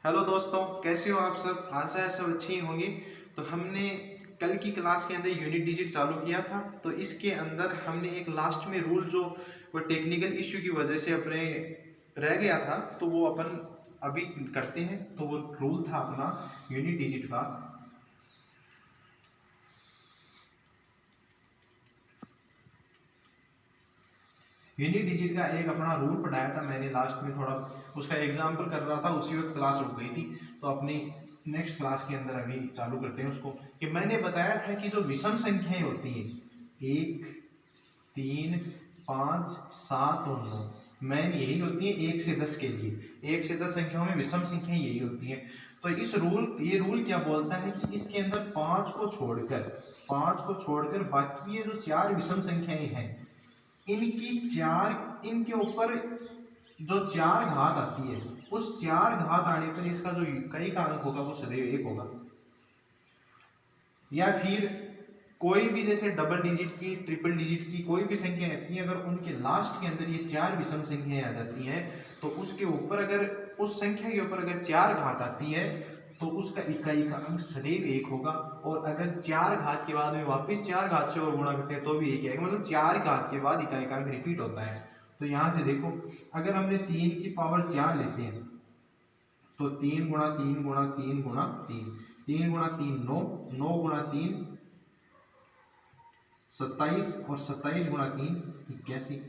Hello दोस्तों, कैसे हो आप सब। आशा है सब अच्छे ही होंगे। तो हमने कल की क्लास के अंदर यूनिट डिजिट चालू किया था। तो इसके अंदर हमने एक लास्ट में रूल जो वो टेक्निकल इश्यू की वजह से अपने रह गया था, तो वो अपन अभी करते हैं। तो वो रूल था अपना यूनिट डिजिट का। यूनिट डिजिट का एक अपना रूल पढ़ाया था मैंने लास्ट में, थोड़ा उसका एग्जाम्पल कर रहा था, उसी वक्त क्लास रुक गई थी। तो अपनी नेक्स्ट क्लास के अंदर अभी चालू करते हैं उसको। कि मैंने बताया था कि जो विषम संख्याएं होती हैं 1, 3, 5, 7 और 9, मैन यही होती है 1 से 10 के लिए। 1 से 10 संख्याओं में विषम संख्याएं यही होती हैं। तो ये रूल क्या बोलता है कि इसके अंदर 5 को छोड़कर बाकी ये जो 4 विषम संख्याएं हैं, इनके ऊपर जो 4 घात आती है, उस 4 घात आने पर इसका जो इकाई का अंक होगा वो सदैव 1 होगा। या फिर कोई भी जैसे डबल डिजिट की, ट्रिपल डिजिट की कोई भी संख्या आती है, अगर उनके लास्ट के अंदर ये 4 विषम संख्याएं आ जाती हैं, तो उसके ऊपर अगर उस संख्या के ऊपर अगर 4 घात आती है, तो उसका इकाई का अंक सदैव 1 होगा। और अगर 4 घात के बाद में वापस 4 घात से और गुणा करते हैं तो भी 1 आएगा। मतलब 4 घात के बाद इकाई का अंक रिपीट होता है। तो यहाँ से देखो, अगर हमने 3 की पावर 4 लेते हैं, तो 3 गुणा 3 गुणा 3 गुणा 3, 3 गुणा 3 9, 9 गुणा 3 27, और 27 गुणा 3 81,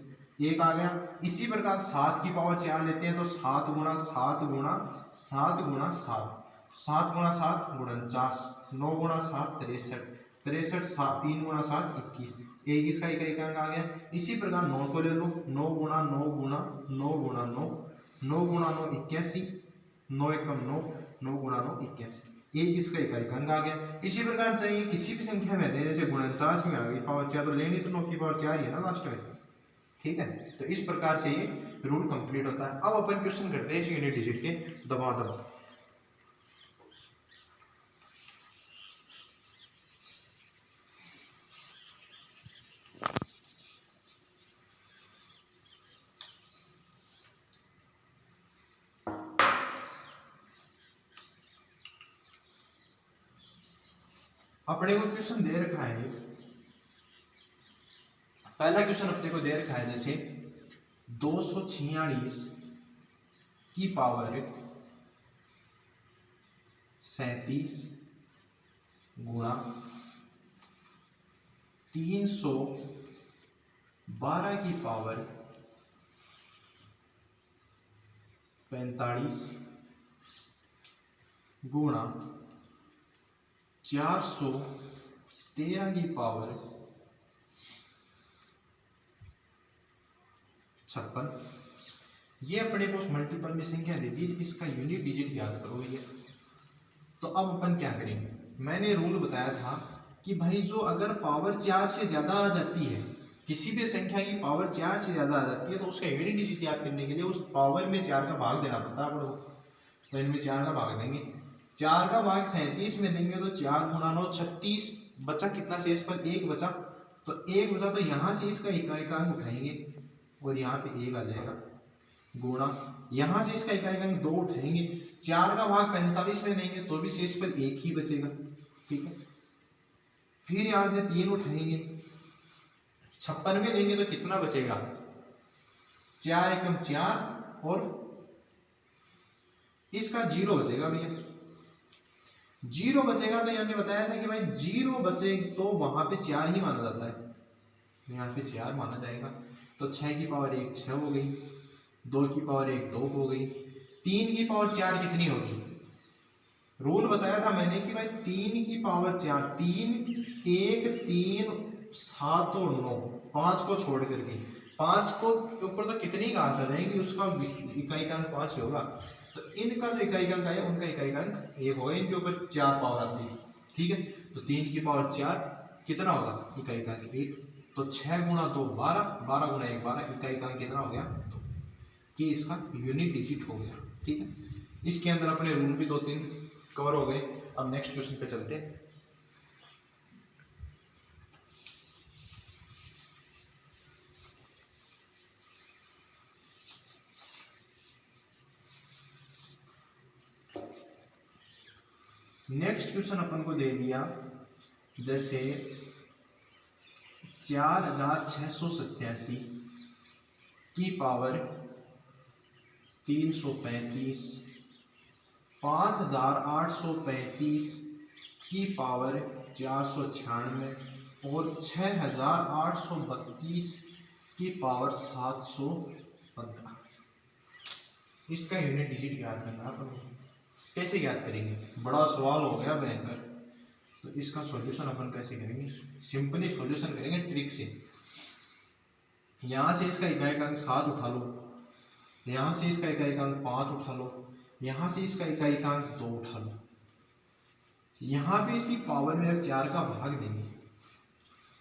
1 आ गया। इसी प्रकार 7 की पावर 4 लेते हैं, तो 7 गुणा 7 गुणा 7 गुणा 7, 7 गुणा 7 49, 9 गुणा 7 63, 63 3 गुणा 7 21, 21 का इकाई का अंक आ गया। इसी प्रकार 9 को ले लो, 9 गुणा 9 गुणा 9 गुणा 9, 9 गुणा 9 81, 9 एकम 9, 9 गुणा 9 81, 21 का इकाई का अंक आ गया। इसी प्रकार चाहिए किसी भी संख्या में आते हैं, जैसे 49 में आ गई पावर 4, तो लेनी तो 9 की पावर 4 ही है ना लास्ट में। ठीक है, तो इस प्रकार से ये रूल कंप्लीट होता है। अब अपन क्वेश्चन करते हैं इस यूनिट डिजिट के दबाव। अपने को क्वेश्चन दे रखा है, पहला क्वेश्चन अपने को दे रखा है जैसे 246 की पावर 37 गुणा 312 की पावर 45 गुणा 413 की पावर 56। ये अपने को मल्टीपल में संख्या दे दी, इसका यूनिट डिजिट याद करो ये। तो अब अपन क्या करेंगे, मैंने रूल बताया था कि भाई जो अगर पावर 4 से ज्यादा आ जाती है, किसी भी संख्या की पावर 4 से ज्यादा आ जाती है, तो उसका यूनिट डिजिट याद करने के लिए उस पावर में 4 का भाग देना पड़ता है। तो इनमें 4 का भाग देंगे, 4 का भाग 37 में देंगे, तो 4 गुणा 9 36, बचा कितना शेष पर 1 बचा। तो 1 बचा, तो यहाँ से इसका इकाई का अंक उठाएंगे और यहाँ पे 1 आ जाएगा, गुणा यहाँ से इसका इकाई का अंक 2 उठाएंगे, 4 का भाग 45 में देंगे तो भी शेष पर 1 ही बचेगा। ठीक है, फिर यहाँ से 3 उठाएंगे, 56 में देंगे तो कितना बचेगा, 4 एकम 4, और इसका 0 बचेगा भैया। 0 बचेगा, तो हमने बताया था कि भाई 0 बचे तो वहां पे 4 ही माना जाता है, यहाँ पे 4 माना जाएगा। तो 6 की पावर 1 6 हो गई, 2 की पावर 1 2 हो गई, 3 की पावर 4 कितनी होगी। रूल बताया था मैंने कि भाई 3 की पावर 4, 3 1 3 7 और 9, 5 को छोड़ करके, 5 को ऊपर तो कितनी घात आ जाएंगी, उसका इकाई का अंक 5 होगा। तो इनका जो इकाई का अंक है उनका इकाई का अंक 1 होगा, इनके ऊपर 4 पावर आती है। ठीक है, तो 3 की पावर 4 कितना होगा, इकाई का अंक 1। तो 6 गुणा 2 12, 12 गुणा 1 12, इकाई का अंक कितना हो गया, तो कि इसका यूनिट डिजिट हो गया। ठीक है, इसके अंदर अपने रूल भी 2-3 कवर हो गए। अब नेक्स्ट क्वेश्चन पे चलते हैं। नेक्स्ट क्वेश्चन अपन को दे दिया जैसे 4687 की पावर 335, 5835 की पावर 496 और 6832 की पावर 715। इसका यूनिट डिजिट याद करना है अपन को। कैसे याद करेंगे, बड़ा सवाल हो गया भयंकर। तो इसका सॉल्यूशन अपन कैसे करेंगे, सिंपली सॉल्यूशन करेंगे ट्रिक से। यहाँ से इसका इकाई-अंक 7 उठा लो, यहाँ से इसका इकाई-अंक 5 उठा लो, यहाँ से इसका इकाई-अंक 2 उठा लो। यहाँ पे इसकी पावर में अब 4 का भाग देंगे।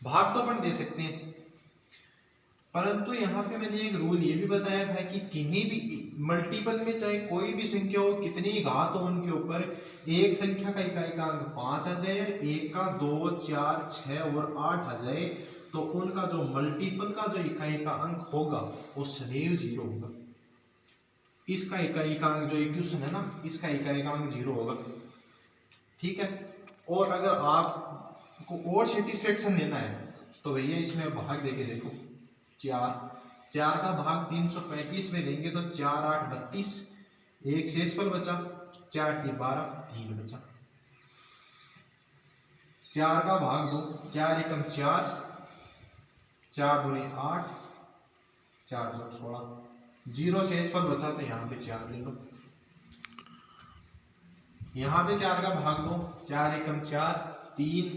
भाग तो अपन दे सकते हैं, परंतु यहाँ पे मैंने एक रूल ये भी बताया था कि किन्हीं भी मल्टीपल में चाहे कोई भी संख्या हो, कितनी घात हो, उनके ऊपर एक संख्या का इकाई-अंक 5 आ जाए, एक का 2, 4, 6 और 8 आ जाए, तो उनका जो मल्टीपल का जो इकाई का अंक होगा वो सदैव 0 होगा। इसका इकाई का अंक जो इक्वेशन है ना, इसका इकाई का अंक 0 होगा। ठीक है। और अगर आपको और सेटिस्फेक्शन लेना है तो भैया इसमें भाग देके देखो। 4 का भाग 335 में देंगे तो 4 8 32, एक शेषफल बचा, 4 3 12, 3 बचा। 4 का भाग 2, 4 एकम 4, 4 दूनी 8, 4 चौक 16, 0 शेषफल बचा तो यहाँ पे 4 ले लो। यहाँ पे 4 का भाग 2, 4 एकम 4, 3,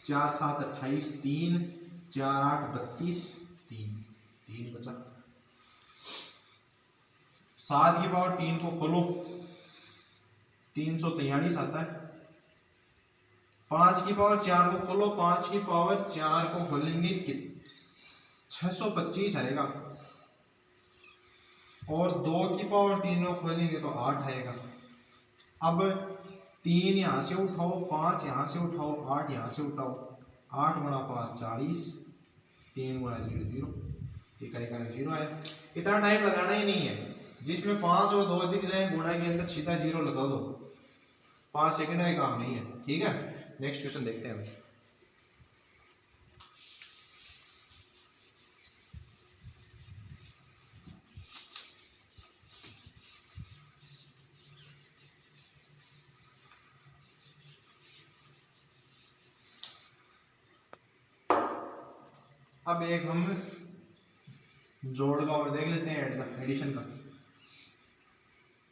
4 7 28, 3, 4 8 32, 3 बचा। 7 की पावर 3 को खोलो, 343 आता है। 5 की पावर 4 को खोलो, 5 की पावर 4 को खोलेंगे 625 आएगा। और 2 की पावर 3 को खोलेंगे तो 8 आएगा। अब 3 यहाँ से उठाओ, 5 यहाँ से उठाओ, 8 यहाँ से उठाओ, 8 गुणा 5 40, 3 गुणा 0 0, इकाई का 0 है। इतना टाइम लगाना ही नहीं है। जिसमें 5 और 2 दिख जाए गुणा के अंदर सीधा 0 लगा दो, 5 सेकंड का काम नहीं है। ठीक है, नेक्स्ट क्वेश्चन देखते हैं। अब एक हम जोड़ का और देख लेते हैं, एडिशन का।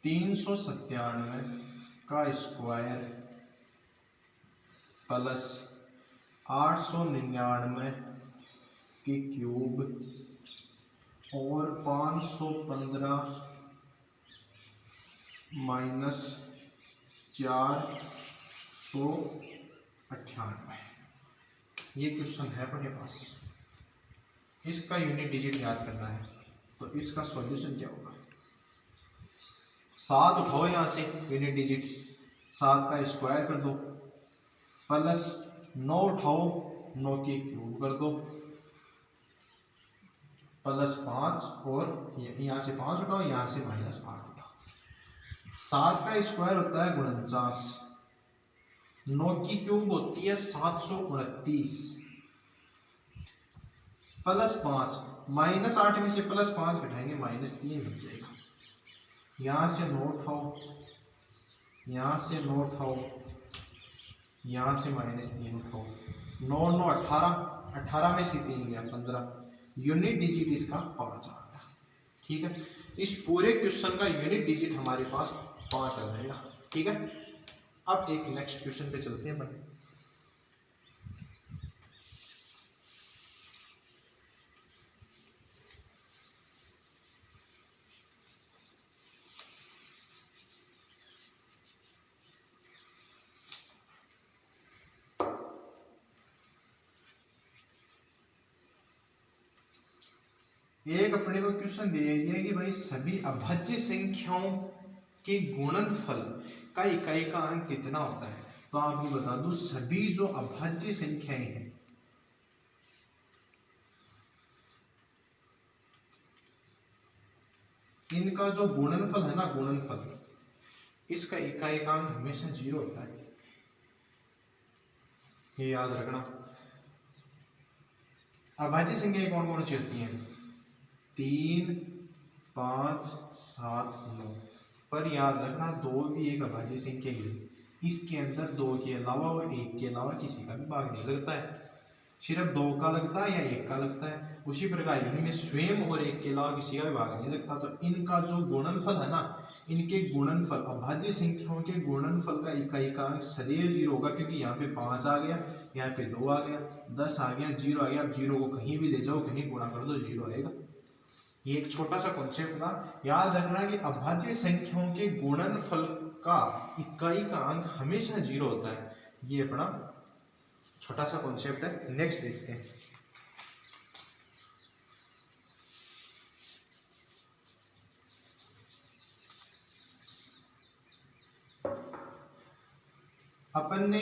397 का स्क्वायर प्लस 899 की क्यूब और 515 माइनस 498, ये क्वेश्चन है अपने पास। इसका यूनिट डिजिट याद करना है, तो इसका सॉल्यूशन क्या होगा। 7 उठाओ यहाँ से यूनिट डिजिट, 7 का स्क्वायर कर दो, प्लस 9 उठाओ, 9 की क्यूब कर दो, प्लस 5 और यहाँ से 5 उठाओ, यहाँ से माइनस 8 उठाओ। 7 का स्क्वायर होता है 49, 9 की क्यूब होती है 729, प्लस 5, माइनस 8 में से प्लस 5 घटाएंगे -3 बच जाएगा। यहाँ से 9 उठाओ, यहाँ से 9 उठाओ, यहाँ से -3 उठाओ, 9 9 18, 18 में से 3 गया 15, यूनिट डिजिट इसका 5 आ गया। ठीक है, इस पूरे क्वेश्चन का यूनिट डिजिट हमारे पास 5 आ जाएगा। ठीक है, अब एक नेक्स्ट क्वेश्चन पे चलते हैं अपन। एक अपने को क्वेश्चन दे दिया कि भाई सभी अभाज्य संख्याओं के गुणनफल का इकाई का अंक कितना होता है। तो आपको बता दूं, सभी जो अभाज्य संख्याएं हैं इनका जो गुणनफल है ना, गुणनफल, इसका इकाई का अंक हमेशा 0 होता है। ये याद रखना। अभाज्य संख्याएं कौन कौन सी होती हैं? 3, 5, 7, 9। पर याद रखना 2 भी एक अभाज्य संख्या ही है। इसके अंदर 2 के अलावा और 1 के अलावा किसी का भी भाग नहीं लगता है, सिर्फ 2 का लगता है या 1 का लगता है। उसी प्रकार इनमें स्वयं और 1 के अलावा किसी का भी भाग नहीं लगता। तो इनका जो गुणनफल है ना, इनके गुणनफल अभाज्य संख्याओं के गुणनफल का इकाई सदैव 0 होगा, क्योंकि यहाँ पे 5 आ गया, यहाँ पे 2 आ गया, 10 आ गया, 0 आ गया। अब 0 को कहीं भी ले जाओ, कहीं गुणा कर दो, 0 आएगा। ये एक छोटा सा कॉन्सेप्ट था, याद रखना कि अभाज्य संख्याओं के गुणनफल का इकाई का अंक हमेशा 0 होता है। ये अपना छोटा सा कॉन्सेप्ट है। नेक्स्ट देखते हैं। अपन ने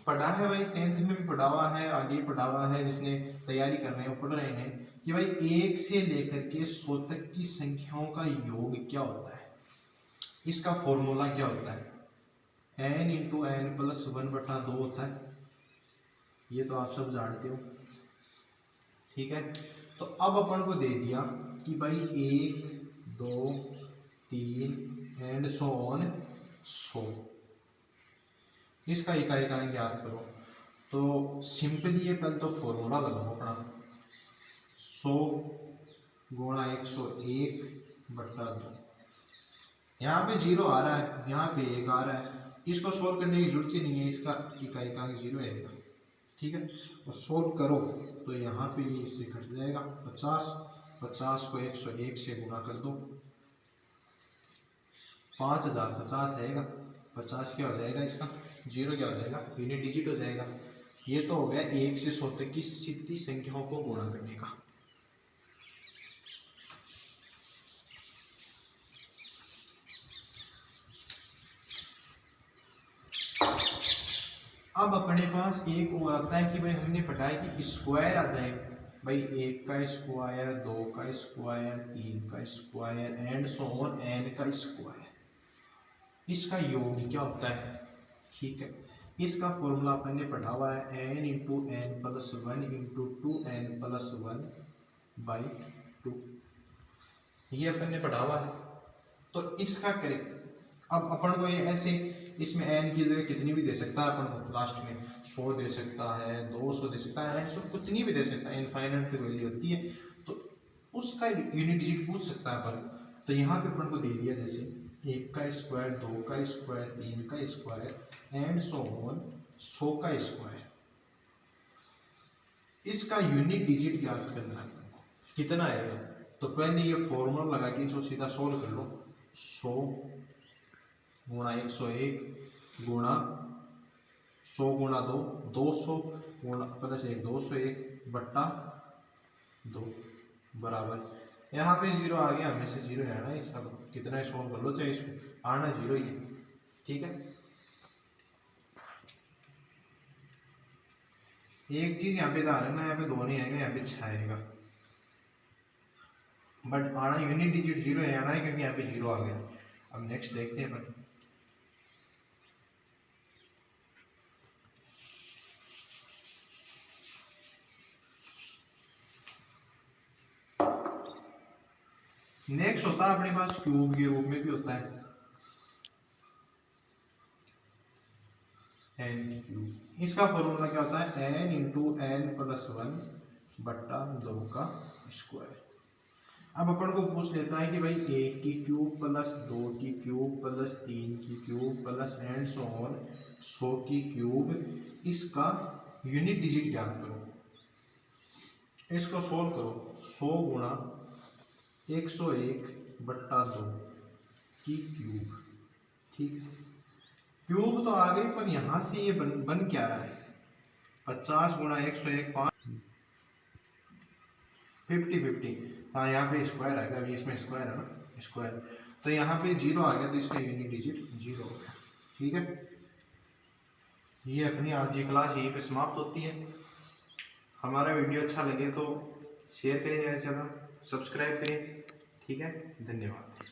पढ़ा है भाई, 10th में भी पढ़ा हुआ है, आगे पढ़ा हुआ है, जिसने तैयारी कर रहे हैं पढ़ रहे हैं कि भाई 1 से लेकर के 100 तक की संख्याओं का योग क्या होता है, इसका फॉर्मूला क्या होता है? n इंटू एन प्लस 1/2 होता है। ये तो आप सब जानते हो, ठीक है। तो अब अपन को दे दिया कि भाई 1, 2, 3 एंड सो ऑन 100। इसका इकाई का ज्ञात करो। तो सिंपली ये पहले तो फॉर्मूला लगाओ अपना, 100 गुणा 101/2। यहाँ पे 0 आ रहा है, यहाँ पे 1 आ रहा है, इसको सोल्व करने की जरूरत ही नहीं है, इसका इकाई का 0 आएगा, ठीक है। और सोल्व करो तो यहाँ पे ये इससे घट जाएगा 50 को 101 से गुणा कर दो, 5050 आएगा। 50 क्या हो जाएगा, इसका 0 क्या हो जाएगा, यूनिट डिजिट हो जाएगा। ये तो हो गया 1 से 100 तक की सीधी संख्याओं को गुणा करने का। अब अपने पास एक और आता है कि भाई हमने पढ़ा है कि स्क्वायर आ जाए, भाई 1 का स्क्वायर, 2 का स्क्वायर, 3 का square and so on n का स्क्वायर। इसका योग क्या होता है, ठीक है। इसका फॉर्मूला अपन ने पढ़ा हुआ है n into n plus 1 into 2n plus 1/2। ये अपन ने पढ़ा हुआ है। तो इसका करें, अब अपन को ये ऐसे, इसमें n की जगह कितनी भी दे सकता है अपन, लास्ट में 100 दे सकता है, 200 दे सकता है, 100 कितनी भी दे सकता है, इनफाइनाइट वैल्यू होती है। तो उसका यूनिट डिजिट पूछ सकता है अपन। तो यहाँ पे अपन को दे दिया जैसे 1 का स्क्वायर, 2 का स्क्वायर, 3 का स्क्वायर एंड सो ऑन 100 का स्क्वायर। इसका यूनिट डिजिट ज्ञात करना है, कितना आएगा। तो पहले ये फॉर्मूला लगा के इसको सीधा सोल्व कर लो। 100 गुणा 101 गुणा 100 गुणा 2 200 गुणा प्लस 1 201/2 बराबर, यहाँ पे 0 आ गया, हमें से 0 आना है। इसका कितना ही सोल्व कर लो, चाहे इसको आना 0 ही, ठीक है। एक चीज यहाँ पे ध्यान रखना, यहाँ पे 2 नहीं आएगा, यहाँ पे 6 आएगा, बट आना यूनिट डिजिट 0 है, आना है क्योंकि यहाँ पे 0 आ गया। अब नेक्स्ट देखते हैं अपन। नेक्स्ट होता है अपने पास क्यूब के रूप में भी होता है n क्यूब। इसका फॉर्मूला क्या होता है, n इंटू एन प्लस 1/2 का स्क्वायर। अब अपन को पूछ लेता है कि भाई 1 की क्यूब प्लस 2 की क्यूब प्लस 3 की cube plus and so on 100 की क्यूब, इसका यूनिट डिजिट ज्ञात करो। इसको सोल्व करो। 100 गुणा 101/2 की क्यूब, ठीक है। क्यूब तो आ गई, पर यहां से ये बन क्या रहा है, 50 गुणा 101 50 हाँ, यहाँ पे स्क्वायर आएगा, अभी इसमें स्क्वायर है ना, स्क्वायर। तो यहाँ पे 0 आ गया, तो इसका यूनिट डिजिट 0 हो गया, ठीक है। ये अपनी आज की क्लास यहीं पे समाप्त होती है। हमारा वीडियो अच्छा लगे तो शेयर करें, ज़्यादा से ज़्यादा सब्सक्राइब करें, ठीक है। धन्यवाद।